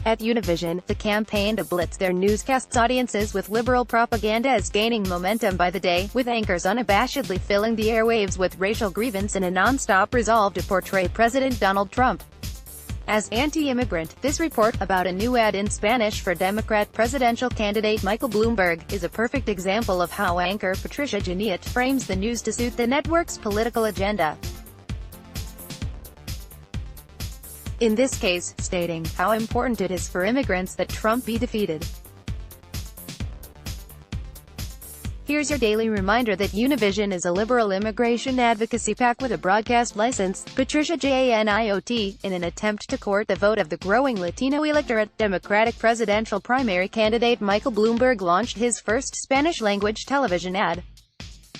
At Univision, the campaign to blitz their newscasts audiences with liberal propaganda is gaining momentum by the day, with anchors unabashedly filling the airwaves with racial grievance and a non-stop resolve to portray President Donald Trump as anti-immigrant. This report, about a new ad in Spanish for Democrat presidential candidate Michael Bloomberg, is a perfect example of how anchor Patricia Janiot frames the news to suit the network's political agenda. In this case, stating how important it is for immigrants that Trump be defeated. Here's your daily reminder that Univision is a liberal immigration advocacy PAC with a broadcast license. Patricia Janiot, in an attempt to court the vote of the growing Latino electorate, Democratic presidential primary candidate Michael Bloomberg launched his first Spanish-language television ad.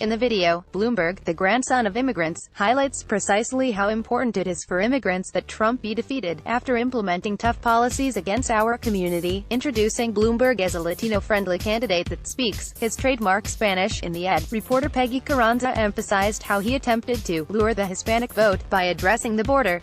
In the video, Bloomberg, the grandson of immigrants, highlights precisely how important it is for immigrants that Trump be defeated, after implementing tough policies against our community, introducing Bloomberg as a Latino-friendly candidate that speaks his trademark Spanish. In the ad, reporter Peggy Carranza emphasized how he attempted to lure the Hispanic vote by addressing the border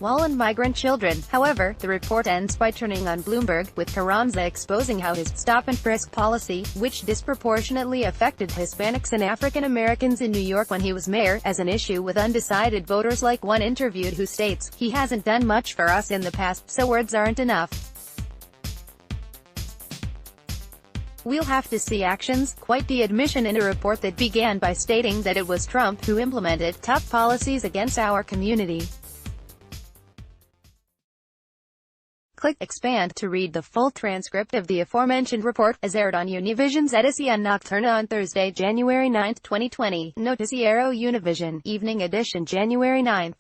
wall and migrant children. However, the report ends by turning on Bloomberg, with Carranza exposing how his stop-and-frisk policy, which disproportionately affected Hispanics and African Americans in New York when he was mayor, as an issue with undecided voters, like one interviewed who states, "He hasn't done much for us in the past, so words aren't enough. We'll have to see actions." Quite the admission in a report that began by stating that it was Trump who implemented tough policies against our community. Click Expand to read the full transcript of the aforementioned report, as aired on Univision's Edición Nocturna on Thursday, January 9, 2020. Noticiero Univision, Evening Edition, January 9,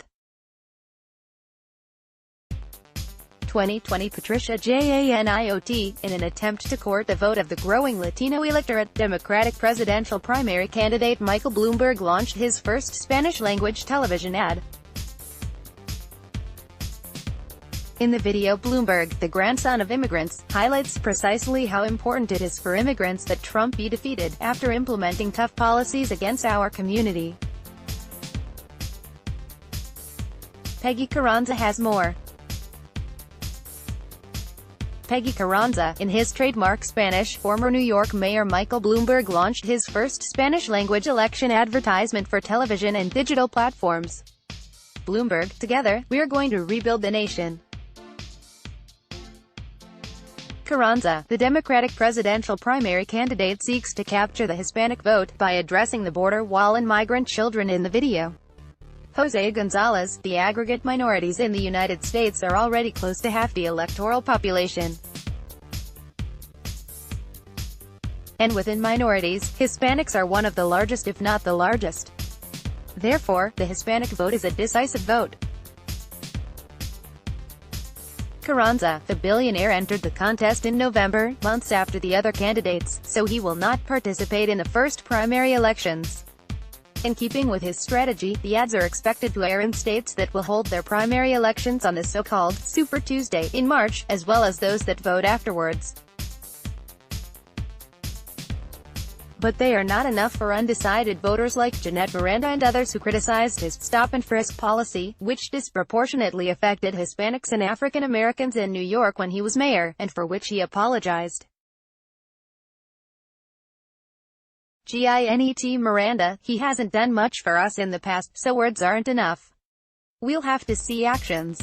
2020. Patricia Janiot, in an attempt to court the vote of the growing Latino electorate, Democratic presidential primary candidate Michael Bloomberg launched his first Spanish-language television ad. In the video, Bloomberg, the grandson of immigrants, highlights precisely how important it is for immigrants that Trump be defeated, after implementing tough policies against our community. Peggy Carranza has more. Peggy Carranza, in his trademark Spanish, former New York Mayor Michael Bloomberg launched his first Spanish-language election advertisement for television and digital platforms. Bloomberg, "Together, we're going to rebuild the nation." Carranza, the Democratic presidential primary candidate, seeks to capture the Hispanic vote by addressing the border wall and migrant children. In the video, Jose Gonzalez, the aggregate minorities in the United States are already close to half the electoral population. And within minorities, Hispanics are one of the largest, if not the largest. Therefore, the Hispanic vote is a decisive vote. Carranza, the billionaire, entered the contest in November, months after the other candidates, so he will not participate in the first primary elections. In keeping with his strategy, the ads are expected to air in states that will hold their primary elections on the so-called Super Tuesday in March, as well as those that vote afterwards. But they are not enough for undecided voters like Jeanette Miranda and others who criticized his stop-and-frisk policy, which disproportionately affected Hispanics and African Americans in New York when he was mayor, and for which he apologized. Jeanette Miranda, "He hasn't done much for us in the past, so words aren't enough. We'll have to see actions."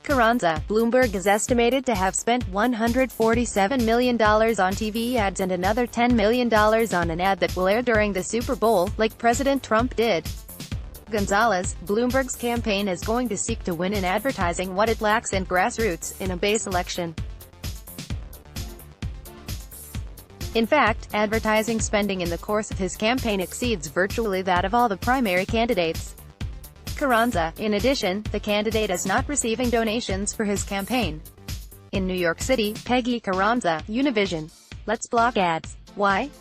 Carranza, Bloomberg is estimated to have spent $147 million on TV ads and another $10 million on an ad that will air during the Super Bowl, like President Trump did. Gonzalez, Bloomberg's campaign is going to seek to win in advertising what it lacks in grassroots, in a base election. In fact, advertising spending in the course of his campaign exceeds virtually that of all the primary candidates. Carranza, in addition, the candidate is not receiving donations for his campaign. In New York City, Peggy Carranza, Univision. "Let's block ads. Why?